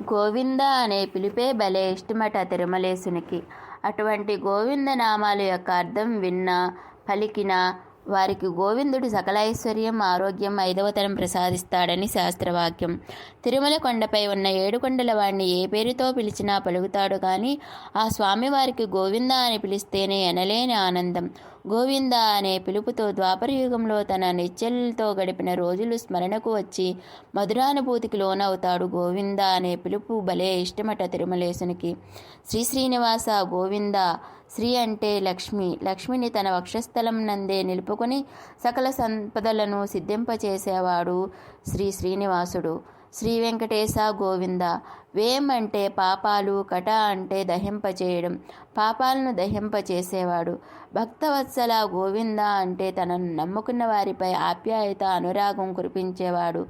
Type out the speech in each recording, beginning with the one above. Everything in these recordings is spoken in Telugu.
గోవింద అనే పిలుపే భలే ఇష్టమట తిరుమలేశునికి. అటువంటి గోవింద నామాల యొక్క అర్థం విన్నా పలికినా వారికి గోవిందుడు సకల ఐశ్వర్యం, ఆరోగ్యం, 5వ తరం ప్రసాదిస్తాడని శాస్త్రవాక్యం. తిరుమల కొండపై ఉన్న 7 కొండల వాడిని ఏ పేరుతో పిలిచినా పలుకుతాడు కానీ ఆ స్వామివారికి గోవింద అని పిలిస్తేనే ఎనలేని ఆనందం. గోవింద అనే పిలుపుతో ద్వాపరయుగంలో తన నెచ్చెలతో గడిపిన రోజులు స్మరణకు వచ్చి మధురానుభూతికి లోనవుతాడు. గోవింద అనే పిలుపు భలే ఇష్టమట తిరుమలేశునికి. శ్రీనివాస గోవింద. శ్రీ అంటే లక్ష్మి. లక్ష్మిని తన వక్షస్థలం నందే నిలుపుకొని సకల సంపదలను సిద్ధింపచేసేవాడు శ్రీనివాసుడు. శ్రీ వెంకటేశ గోవింద. వేం అంటే పాపాలు, కట అంటే దహింపచేయడం, పాపాలను దహింపచేసేవాడు. భక్తవత్సల గోవింద అంటే తనను నమ్ముకున్న వారిపై ఆప్యాయత, అనురాగం కురిపించేవాడు.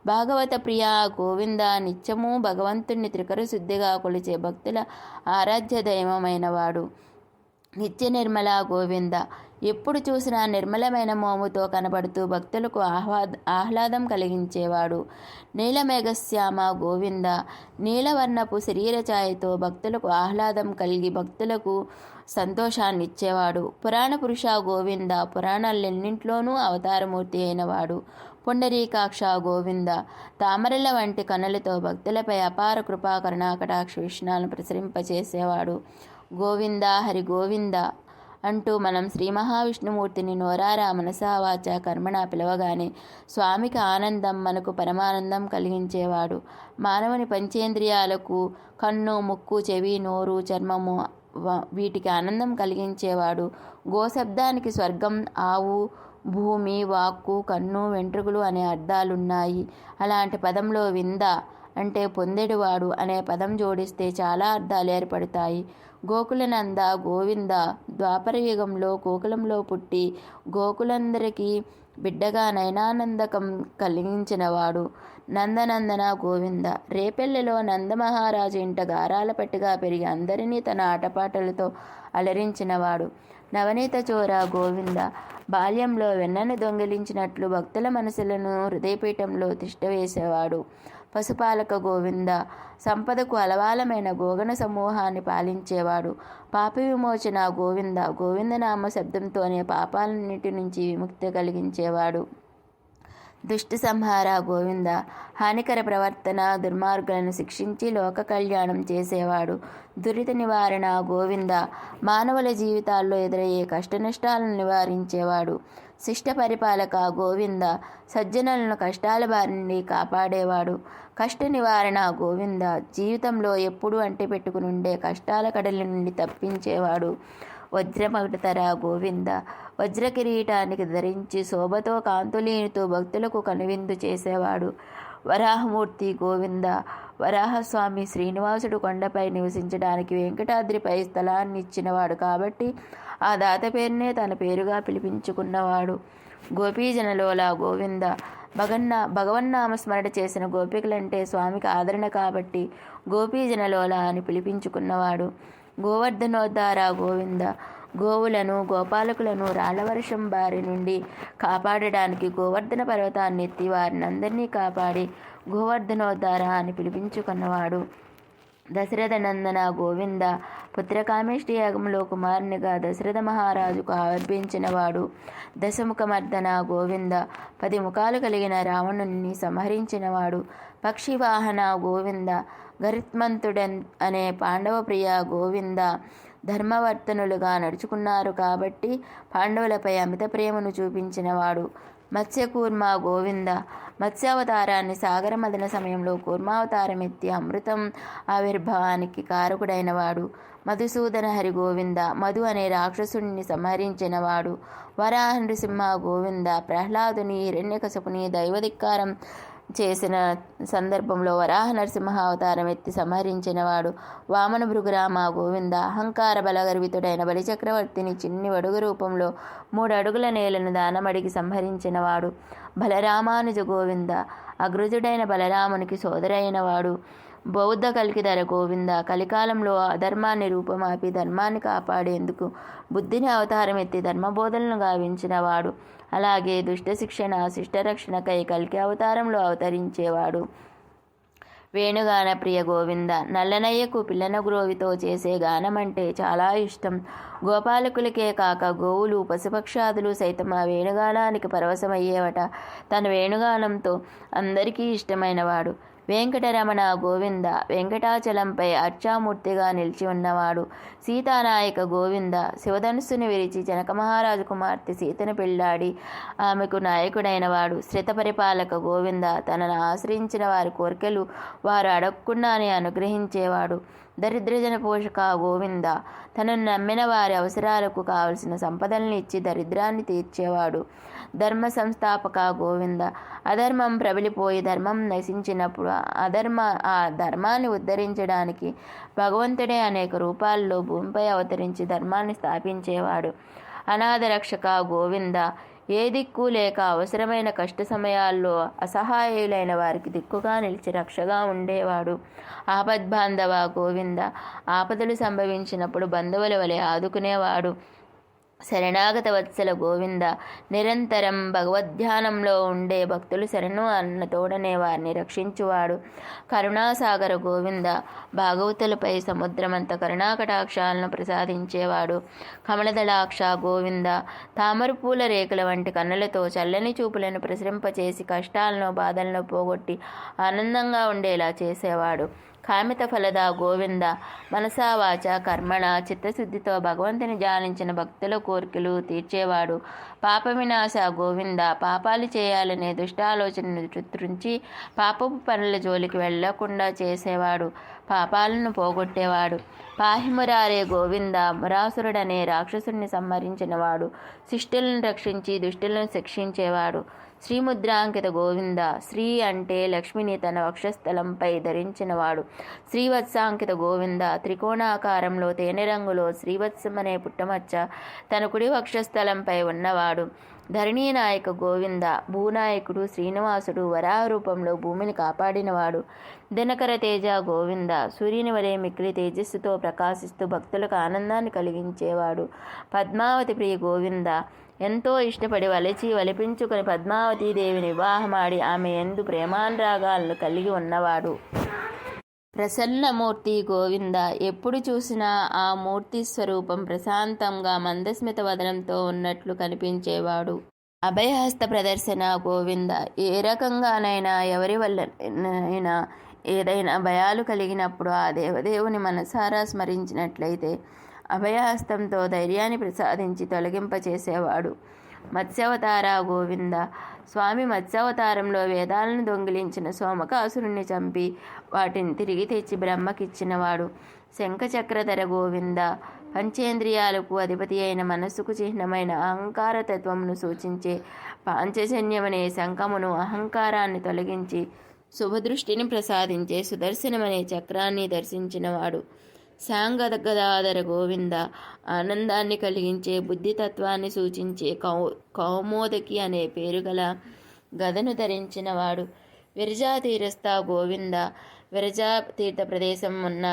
భాగవత ప్రియ గోవింద. నిత్యము భగవంతుణ్ణి త్రికర శుద్ధిగా కొలిచే భక్తుల ఆరాధ్య దైవమైనవాడు. నిత్య నిర్మల గోవింద. ఎప్పుడు చూసినా నిర్మలమైన మోముతో కనబడుతూ భక్తులకు ఆహ్లాదం కలిగించేవాడు. నీలమేఘశ్యామ గోవింద. నీలవర్ణపు శరీర ఛాయతో భక్తులకు ఆహ్లాదం కలిగి భక్తులకు సంతోషాన్ని ఇచ్చేవాడు. పురాణ పురుష గోవింద. పురాణాలన్నింట్లోనూ అవతారమూర్తి అయినవాడు. పుండరీకాక్ష గోవింద. తామరల వంటి కనులతో భక్తులపై అపార కృపా కరుణాకటాక్ష విష్ణాలను ప్రసరింపచేసేవాడు. గోవింద హరి గోవింద అంటూ మనం శ్రీ మహావిష్ణుమూర్తిని నోరారా మనసా వాచ కర్మణ పిలవగానే స్వామికి ఆనందం, మనకు పరమానందం కలిగించేవాడు. మానవుని పంచేంద్రియాలకు కన్ను, ముక్కు, చెవి, నోరు, చర్మము వీటికి ఆనందం కలిగించేవాడు. గోశబ్దానికి స్వర్గం, ఆవు, భూమి, వాక్కు, కన్ను, వెంట్రుకలు అనే అర్థాలున్నాయి. అలాంటి పదంలో వింద అంటే పొందెడువాడు అనే పదం జోడిస్తే చాలా అర్థాలు ఏర్పడతాయి. గోకులనంద గోవింద. ద్వాపరయుగంలో గోకులంలో పుట్టి గోకులందరికీ బిడ్డగా నయనానందకం కలిగించినవాడు. నందనందన గోవింద. రేపెల్లెలో నందమహారాజు ఇంట గారాల పట్టిగా పెరిగి అందరినీ తన ఆటపాటలతో అలరించినవాడు. నవనీత చోర గోవింద. బాల్యంలో వెన్నను దొంగిలించినట్లు భక్తుల మనసులను హృదయపీఠంలో తిష్టవేసేవాడు. పశుపాలక గోవింద. సంపదకు అలవాలమైన గోగణ సమూహాన్ని పాలించేవాడు. పాప విమోచన గోవింద. గోవిందనామ శబ్దంతోనే పాపాలన్నిటి నుంచి విముక్తి కలిగించేవాడు. దుష్ట సంహార గోవింద. హానికర ప్రవర్తన, దుర్మార్గులను శిక్షించి లోక కళ్యాణం చేసేవాడు. దురిత నివారణ గోవింద. మానవుల జీవితాల్లో ఎదురయ్యే కష్టనష్టాలను నివారించేవాడు. శిష్ట పరిపాలక గోవింద. సజ్జనులను కష్టాల బారి నుండి కాపాడేవాడు. కష్ట నివారణ గోవింద. జీవితంలో ఎప్పుడూ అంటిపెట్టుకుని ఉండే కష్టాల కడలి నుండి తప్పించేవాడు. వజ్రమగుటతర గోవింద. వజ్ర కిరీటానికి ధరించి శోభతో కాంతులీనుతూ భక్తులకు కనువిందు చేసేవాడు. వరాహమూర్తి గోవింద. వరాహస్వామి శ్రీనివాసుడు కొండపై నివసించడానికి వెంకటాద్రిపై స్థలాన్ని ఇచ్చినవాడు కాబట్టి ఆ దాత పేరునే తన పేరుగా పిలిపించుకున్నవాడు. గోపీజనలోల గోవింద. భగవన్నామస్మరణ చేసిన గోపికలంటే స్వామికి ఆదరణ కాబట్టి గోపీజనలోల అని పిలిపించుకున్నవాడు. గోవర్ధనోద్ధార గోవింద. గోవులను, గోపాలకులను రాళ్లవర్షం బారి నుండి కాపాడడానికి గోవర్ధన పర్వతాన్ని ఎత్తి వారిని అందరినీ కాపాడి గోవర్ధనోద్ధార అని పిలిపించుకున్నవాడు. దశరథ నందన గోవింద. పుత్రకామేష్టి యాగంలో కుమారునిగా దశరథ మహారాజుకు ఆవిర్భించినవాడు. దశముఖమర్దన గోవింద. 10 ముఖాలు కలిగిన రావణుని సంహరించినవాడు. పక్షివాహన గోవింద. గరిత్మంతుడన్ అనే పాండవ ప్రియ గోవింద. ధర్మవర్తనులుగా నడుచుకున్నారు కాబట్టి పాండవులపై అమిత ప్రేమను చూపించినవాడు. మత్స్యకూర్మ గోవింద. మత్స్యావతారాన్ని సాగర మదన సమయంలో కూర్మావతారం ఎత్తి అమృతం ఆవిర్భావానికి కారకుడైనవాడు. మధుసూదన హరి గోవింద. మధు అనే రాక్షసుడిని సంహరించినవాడు. వరాహ నృసింహ గోవింద. ప్రహ్లాదుని, హిరణ్యకశపుని దైవధిక్కారం చేసిన సందర్భంలో వరాహ నరసింహ అవతారం ఎత్తి సంహరించినవాడు. వామన భృగురామ గోవింద. అహంకార బలగర్వితుడైన బలిచక్రవర్తిని చిన్ని అడుగు రూపంలో 3 అడుగుల నేలను దానమడిగి సంహరించినవాడు. బలరామానుజ గోవింద. అగ్రజుడైన బలరామునికి సోదరైనవాడు. బౌద్ధ కల్కిధర గోవింద. కలికాలంలో అధర్మాన్ని రూపమాపి ధర్మాన్ని కాపాడేందుకు బుద్ధిని అవతారం ఎత్తి ధర్మబోధనలు గావించినవాడు. అలాగే దుష్ట శిక్షణ, శిష్టరక్షణకై కల్కి అవతారంలో అవతరించేవాడు. వేణుగాన ప్రియ గోవింద. నల్లనయ్యకు పిల్లన గ్రోవితో చేసే గానం అంటే చాలా ఇష్టం. గోపాలకులకే కాక గోవులు పశుపక్షాదులు సైతం ఆ వేణుగానానికి పరవశమయ్యేవట. తన వేణుగానంతో అందరికీ ఇష్టమైనవాడు. వెంకటరమణ గోవింద. వెంకటాచలంపై అర్చామూర్తిగా నిలిచి ఉన్నవాడు. సీతానాయక గోవింద. శివధనుస్సును విరిచి జనక మహారాజు కుమార్తె సీతను పెళ్లాడి ఆమెకు నాయకుడైనవాడు. శ్రిత పరిపాలక గోవింద. తనను ఆశ్రయించిన వారి కోరికలు వారు అడగకుండానే అనుగ్రహించేవాడు. దరిద్రజన పోషక గోవింద. తనను నమ్మిన వారి అవసరాలకు కావలసిన సంపదల్ని ఇచ్చి దరిద్రాన్ని తీర్చేవాడు. ధర్మ సంస్థాపక గోవింద. అధర్మం ప్రబలిపోయి ధర్మం నశించినప్పుడు ఆ ధర్మాన్ని ఉద్ధరించడానికి భగవంతుడే అనేక రూపాల్లో భూమిపై అవతరించి ధర్మాన్ని స్థాపించేవాడు. అనాథ రక్షక గోవింద. ఏ దిక్కు లేక అవసరమైన కష్ట సమయాల్లో అసహాయులైన వారికి దిక్కుగా నిలిచి రక్షగా ఉండేవాడు. ఆపద్బాంధవ గోవింద. ఆపదలు సంభవించినప్పుడు బంధువుల వలె ఆదుకునేవాడు. శరణాగత వత్సల గోవింద. నిరంతరం భగవద్ధ్యానంలో ఉండే భక్తులు శరణు అన్న తోడనే వారిని రక్షించువాడు. కరుణాసాగర గోవింద. భాగవతులపై సముద్రమంత కరుణాకటాక్షాలను ప్రసాదించేవాడు. కమలదళాక్ష గోవింద. తామరపూల రేకుల వంటి కన్నులతో చల్లని చూపులను ప్రసరింపచేసి కష్టాలను బాధలను పోగొట్టి ఆనందంగా ఉండేలా చేసేవాడు. కామిత ఫలద గోవింద. మనసా వాచ కర్మణ చిత్తశుద్ధితో భగవంతుని ధ్యానించిన భక్తుల కోరికలు తీర్చేవాడు. పాప వినాశ గోవింద. పాపాలు చేయాలనే దుష్టాలోచనను త్రుంచి పాపపు పనుల జోలికి వెళ్లకుండా చేసేవాడు. పాపాలను పోగొట్టేవాడు. పాహిమురారే గోవింద. మురాసురుడనే రాక్షసుడిని సంహరించినవాడు. శిష్టులను రక్షించి దుష్టులను శిక్షించేవాడు. శ్రీముద్రాంకిత గోవింద. శ్రీ అంటే లక్ష్మిని తన వక్షస్థలంపై ధరించినవాడు. శ్రీవత్సాంకిత గోవింద. త్రికోణాకారంలో తేనె రంగులో శ్రీవత్సమనే పుట్టమచ్చ తన కుడి వక్షస్థలంపై ఉన్నవాడు. ధరణీనాయక గోవింద. భూనాయకుడు శ్రీనివాసుడు వరాహ రూపంలో భూమిని కాపాడినవాడు. దినకర తేజ గోవింద. సూర్యుని వలె మిక్కిలి తేజస్సుతో ప్రకాశిస్తూ భక్తులకు ఆనందాన్ని కలిగించేవాడు. పద్మావతి ప్రియ గోవింద. ఎంతో ఇష్టపడి వలిపించుకుని పద్మావతీదేవిని వివాహమాడి ఆమె యందు ప్రేమానురాగాలను కలిగి ఉన్నవాడు. ప్రసన్నమూర్తి గోవింద. ఎప్పుడు చూసినా ఆ మూర్తి స్వరూపం ప్రశాంతంగా మందస్మిత వదనంతో ఉన్నట్లు కనిపించేవాడు. అభయహస్త ప్రదర్శన గోవింద. ఏ రకంగానైనా ఎవరి వల్లనైనా ఏదైనా భయాలు కలిగినప్పుడు ఆ దేవదేవుని మనసారా స్మరించినట్లయితే అభయహస్తంతో ధైర్యాన్ని ప్రసాదించి తొలగింపచేసేవాడు. మత్స్యావతార గోవింద. స్వామి మత్స్యావతారంలో వేదాలను దొంగిలించిన సోమకాసురుణ్ణి చంపి వాటిని తిరిగి తెచ్చి బ్రహ్మకిచ్చినవాడు. శంఖచక్రధర గోవింద. పంచేంద్రియాలకు అధిపతి అయిన మనస్సుకు చిహ్నమైన అహంకార తత్వమును సూచించే పాంచజన్యమనే శంఖమును అహంకారాన్ని తొలగించి శుభదృష్టిని ప్రసాదించే సుదర్శనమనే చక్రాన్ని దర్శించినవాడు. శాంగగదాధర గోవింద. ఆనందాన్ని కలిగించే బుద్ధితత్వాన్ని సూచించే కౌమోదకి అనే పేరు గల గదను ధరించినవాడు. విరజాతీరస్థ గోవింద. విరజా తీర్థ ప్రదేశం ఉన్న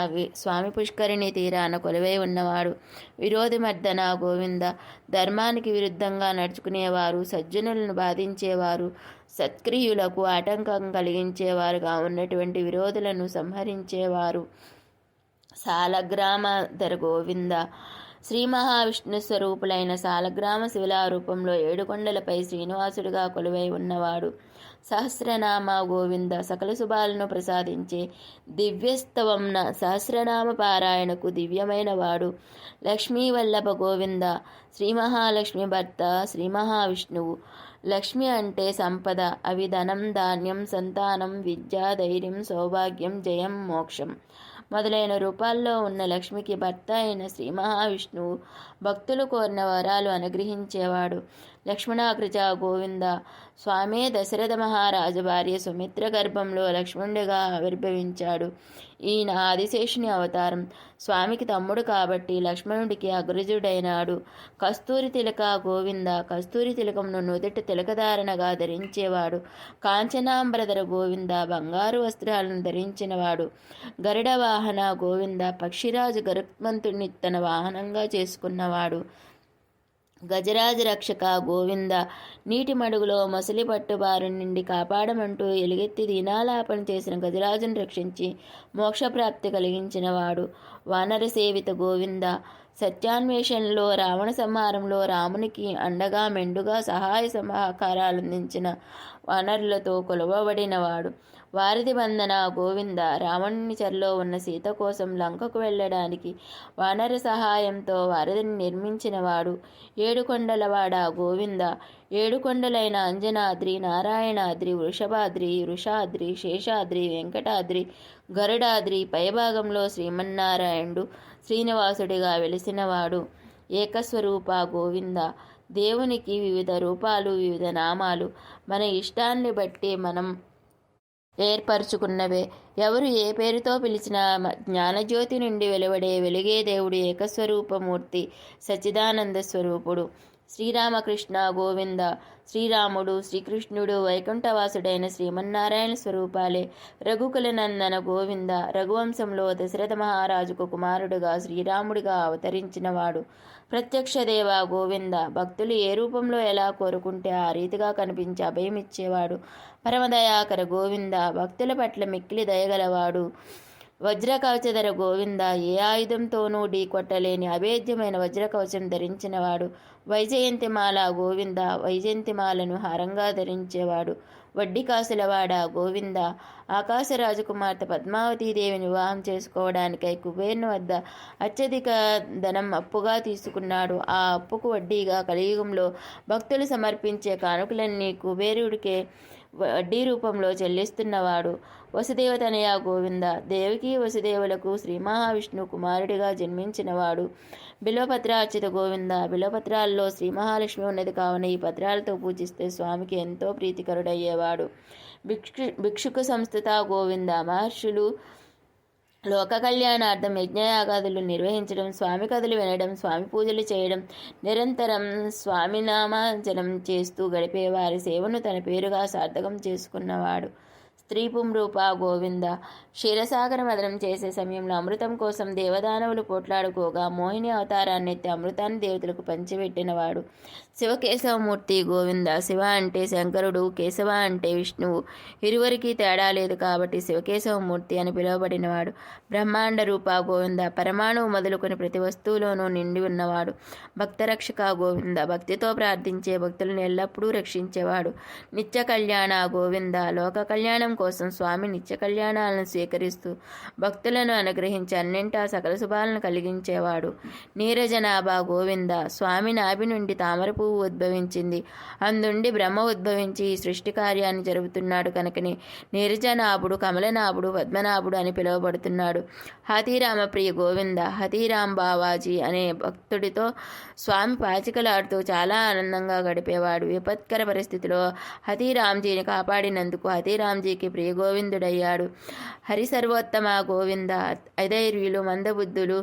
స్వామి పుష్కరిణి తీరాన కొలువై ఉన్నవాడు. విరోధిమర్దన గోవింద. ధర్మానికి విరుద్ధంగా నడుచుకునేవారు, సజ్జనులను బాధించేవారు, సత్క్రియులకు ఆటంకం కలిగించేవారుగా ఉన్నటువంటి విరోధులను సంహరించేవారు. సాలగ్రామధర గోవింద. శ్రీ మహావిష్ణు స్వరూపులైన సాలగ్రామ శివలా రూపంలో 7 కొండలపై శ్రీనివాసుడిగా కొలువై ఉన్నవాడు. సహస్రనామ గోవింద. సకల శుభాలను ప్రసాదించే దివ్యస్తవంన సహస్రనామ పారాయణకు దివ్యమైన వాడు. లక్ష్మీవల్లభ గోవింద. శ్రీ మహాలక్ష్మి భర్త శ్రీ మహావిష్ణువు. లక్ష్మి అంటే సంపద. అవి ధనం, ధాన్యం, సంతానం, విద్య, ధైర్యం, సౌభాగ్యం, జయం, మోక్షం మొదలైన రూపాల్లో ఉన్న లక్ష్మికి భర్త అయిన శ్రీ మహావిష్ణువు భక్తులు కోరిన వరాలు అనుగ్రహించేవాడు. లక్ష్మణాగ్రజ గోవింద. స్వామే దశరథ మహారాజు భార్య సుమిత్ర గర్భంలో లక్ష్మణుడిగా ఆవిర్భవించాడు. ఈయన ఆదిశేషుని అవతారం. స్వామికి తమ్ముడు కాబట్టి లక్ష్మణుడికి అగ్రజుడైనాడు. కస్తూరి తిలక గోవింద. కస్తూరి తిలకంను నుదుట తిలకధారణగా ధరించేవాడు. కాంచనాంబరధర గోవింద. బంగారు వస్త్రాలను ధరించినవాడు. గరుడ వాహన గోవింద. పక్షిరాజు గరుత్మంతుడిని తన వాహనంగా చేసుకున్నవాడు. గజరాజ రక్షక గోవింద, నీటి మడుగులో మసిలి పట్టుబారు నుండి కాపాడమంటూ ఎలుగెత్తి దీనాలాపన చేసిన గజరాజును రక్షించి మోక్షప్రాప్తి కలిగించిన వాడు. వానర సేవిత గోవింద, సత్యాన్వేషణలో రావణ సంహారంలో రామునికి అండగా మెండుగా సహాయ సహకారాలు అందించిన వానరులతో కొలవబడినవాడు. వారిది బంధన గోవింద, రావణుని చెరలో ఉన్న సీత కోసం లంకకు వెళ్ళడానికి వానర సహాయంతో వారధిని నిర్మించినవాడు. ఏడుకొండలవాడ గోవింద, ఏడుకొండలైన అంజనాద్రి, నారాయణాద్రి, వృషభాద్రి, వృషాద్రి, శేషాద్రి, వెంకటాద్రి, గరుడాద్రి పైభాగంలో శ్రీమన్నారాయణుడు శ్రీనివాసుడిగా వెలిసినవాడు. ఏకస్వరూప గోవింద, దేవునికి వివిధ రూపాలు, వివిధ నామాలు మన ఇష్టాన్ని బట్టి మనం ఏర్పరచుకున్నవే. ఎవరు ఏ పేరుతో పిలిచినా జ్ఞానజ్యోతి నుండి వెలువడే వెలుగే దేవుడు ఏకస్వరూపమూర్తి, సచ్చిదానంద స్వరూపుడు. శ్రీరామకృష్ణ గోవింద, శ్రీరాముడు, శ్రీకృష్ణుడు వైకుంఠవాసుడైన శ్రీమన్నారాయణ స్వరూపాలే. రఘుకుల నందన గోవింద, రఘువంశంలో దశరథ మహారాజుకు కుమారుడుగా శ్రీరాముడిగా అవతరించినవాడు. ప్రత్యక్ష దేవ గోవింద, భక్తులు ఏ రూపంలో ఎలా కోరుకుంటే ఆ రీతిగా కనిపించి అభయమిచ్చేవాడు. పరమదయాకర గోవింద, భక్తుల పట్ల మిక్కిలి దయగలవాడు. వజ్రకవచధర గోవింద, ఏ ఆయుధంతోనూ ఢీకొట్టలేని అభేద్యమైన వజ్రకవచం ధరించినవాడు. వైజయంతిమాల గోవింద, వైజయంతిమాలను హారంగా ధరించేవాడు. వడ్డీ కాసులవాడ గోవింద, ఆకాశరాజు కుమార్తె పద్మావతీదేవిని వివాహం చేసుకోవడానికై కుబేరుని వద్ద అత్యధిక ధనం అప్పుగా తీసుకున్నాడు. ఆ అప్పుకు వడ్డీగా కలియుగంలో భక్తులు సమర్పించే కానుకలన్నీ కుబేరుడికే వడ్డీ రూపంలో చెల్లిస్తున్నవాడు. వసుదేవతనయ గోవింద, దేవికి వసుదేవులకు శ్రీ మహావిష్ణు కుమారుడిగా జన్మించినవాడు. బిల్వపత్రార్చిత గోవింద, బిల్వపత్రాల్లో శ్రీ మహాలక్ష్మి ఉన్నది కావున ఈ పత్రాలతో పూజిస్తే స్వామికి ఎంతో ప్రీతికరుడయ్యేవాడు. భిక్షుక సంస్థిత గోవింద, మహర్షులు లోక కళ్యాణార్థం యజ్ఞయాగాదులు నిర్వహించడం, స్వామి కథలు వినడం, స్వామి పూజలు చేయడం, నిరంతరం స్వామినామాజనం చేస్తూ గడిపే వారి సేవను తన పేరుగా సార్థకం చేసుకున్నవాడు. స్త్రీ పుంరూప గోవింద, క్షీరసాగర మదనం చేసే సమయంలో అమృతం కోసం దేవదానవులు పోట్లాడుకోగా మోహిని అవతారాన్ని ఎత్తి అమృతాన్ని దేవతలకు పంచిపెట్టినవాడు. శివకేశవమూర్తి గోవింద, శివ అంటే శంకరుడు, కేశవ అంటే విష్ణువు, ఇరువురికి తేడా లేదు కాబట్టి శివకేశవమూర్తి అని పిలువబడినవాడు. బ్రహ్మాండ రూప గోవింద, పరమాణువు మొదలుకొని ప్రతి వస్తువులోనూ నిండి ఉన్నవాడు. భక్తరక్షక గోవింద, భక్తితో ప్రార్థించే భక్తులను ఎల్లప్పుడూ రక్షించేవాడు. నిత్య కళ్యాణ గోవింద, లోక కళ్యాణం కోసం స్వామి నిత్య కళ్యాణాలను స్వీకరిస్తూ భక్తులను అనుగ్రహించి అన్నింటా సకల శుభాలను కలిగించేవాడు. నీరజనాభ గోవింద, స్వామి నాభి నుండి తామర పువ్వు ఉద్భవించింది, అందుండి బ్రహ్మ ఉద్భవించి ఈ సృష్టి కార్యాన్ని జరుపుతున్నాడు కనుకనే నీరజనాభుడు, కమలనాభుడు, పద్మనాభుడు అని పిలువబడుతున్నాడు. హతీరామ ప్రియ గోవింద, హతీరాం బావాజీ అనే భక్తుడితో స్వామి పాచికలాడుతూ చాలా ఆనందంగా గడిపేవాడు. విపత్కర పరిస్థితిలో హతీరాంజీని కాపాడినందుకు హతీరాంజీకి ప్రియ గోవిందుడయ్యాడు. హరి సర్వోత్తమ గోవింద, అధైర్యులు, మందబుద్ధులు,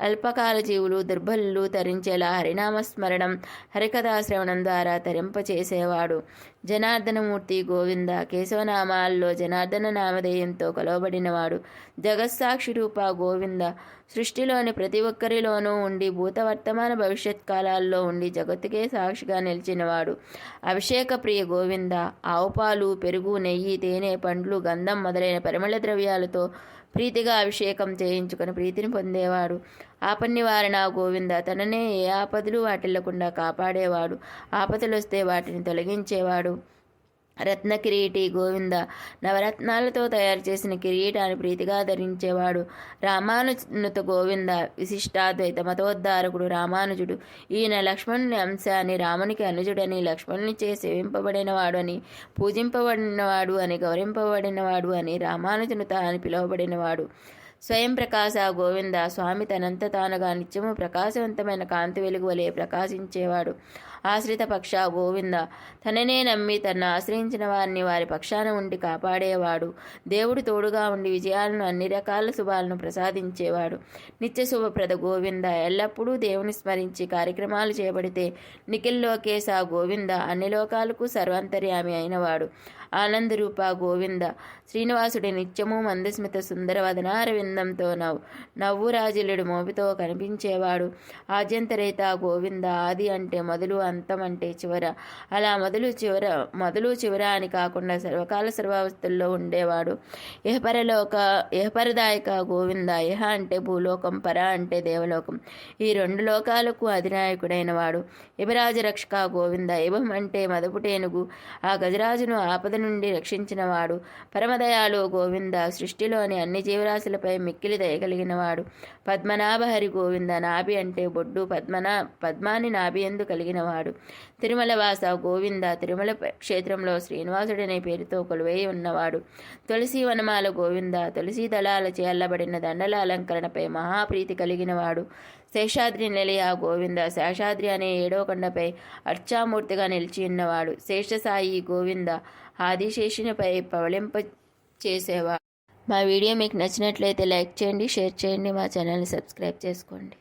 అల్పకాల జీవులు, దుర్బలులు తరించేలా హరినామస్మరణం, హరికథాశ్రవణం ద్వారా తరింపచేసేవాడు. జనార్దనమూర్తి గోవింద, కేశవనామాల్లో జనార్దన నామధేయంతో కొలవబడినవాడు. జగత్సాక్షి రూప గోవింద, సృష్టిలోని ప్రతి ఒక్కరిలోనూ ఉండి భూత వర్తమాన భవిష్యత్ కాలాల్లో ఉండి జగత్తుకే సాక్షిగా నిలిచినవాడు. అభిషేక ప్రియ గోవింద, ఆవుపాలు, పెరుగు, నెయ్యి, తేనె, పండ్లు, గంధం మొదలైన పరిమళ ద్రవ్యాలతో ప్రీతిగా అభిషేకం చేయించుకొని ప్రీతిని పొందేవాడు. ఆపన్నివారణ గోవింద, తననే ఏ ఆపదలు వాటిల్లకుండా కాపాడేవాడు. ఆపదలొస్తే వాటిని తొలగించేవాడు. రత్న కిరీటి గోవింద, నవరత్నాలతో తయారు చేసిన కిరీటాన్ని ప్రీతిగా ధరించేవాడు. రామానుజుత గోవింద, విశిష్టాద్వైత మతోద్ధారకుడు రామానుజుడు. ఈయన లక్ష్మణుని అంశ అని, రామునికి అనుజుడని, లక్ష్మణునిచే సేవింపబడినవాడు అని, పూజింపబడినవాడు అని, గౌరవింపబడినవాడు అని, రామానుజనుత అని పిలువబడినవాడు. స్వయం ప్రకాశ గోవింద, స్వామి తనంత తానుగా నిత్యము ప్రకాశవంతమైన కాంతి వెలుగు వలె ప్రకాశించేవాడు. ఆశ్రిత పక్ష గోవింద, తననే నమ్మి తనను ఆశ్రయించిన వారిని వారి పక్షాన ఉండి కాపాడేవాడు. దేవుడు తోడుగా ఉండి విజయాలను, అన్ని రకాల శుభాలను ప్రసాదించేవాడు. నిత్య శుభప్రద గోవింద, ఎల్లప్పుడూ దేవుని స్మరించి కార్యక్రమాలు చేపడితే నిఖిల్లోకేశ గోవింద, అన్ని లోకాలకు సర్వాంతర్యామి అయినవాడు. ఆనందరూప గోవింద. శ్రీనివాసుడి నిత్యము మందస్మిత సుందర వదనారవిందంతో నవ్వు రాజిల్లుడు మోపితో కనిపించేవాడు. ఆద్యంతరేత గోవింద. ఆది అంటే మొదలు, అంతం అంటే చివర. అలా మొదలు చివర అని కాకుండా సర్వకాల సర్వావస్థల్లో ఉండేవాడు. ఇహపరదాయక గోవింద. ఇహ అంటే భూలోకం, పర అంటే దేవలోకం. ఈ రెండు లోకాలకు అధినాయకుడైన వాడు. ఇబరాజ రక్షక గోవింద. ఇబం అంటే మదపుటేనుగు. ఆ గజరాజును ఆపద నుండి రక్షించినవాడు. పరమదయాలు గోవింద. సృష్టిలోని అన్ని జీవరాశులపై మిక్కిలి దయగలిగినవాడు. పద్మనాభహరి గోవింద. నాభి అంటే బొడ్డు, పద్మాని నాభి ఎందు కలిగినవాడు. తిరుమల వాస గోవింద. తిరుమల క్షేత్రంలో శ్రీనివాసుడనే పేరుతో కొలువై ఉన్నవాడు. తులసి వనమాల గోవింద. తులసి దళాలచే అల్లబడిన దండల అలంకరణపై మహాప్రీతి కలిగినవాడు. శేషాద్రి నిలయ గోవింద. శేషాద్రి అనే 7వ కొండపై అర్చామూర్తిగా నిలిచి ఉన్నవాడు. శేషసాయి గోవింద. ఆదిశేషునిపై పవళింప చేసేవాడు. మా వీడియో మీకు నచ్చినట్లయితే లైక్ చేయండి, షేర్ చేయండి, మా ఛానల్ని సబ్స్క్రైబ్ చేసుకోండి.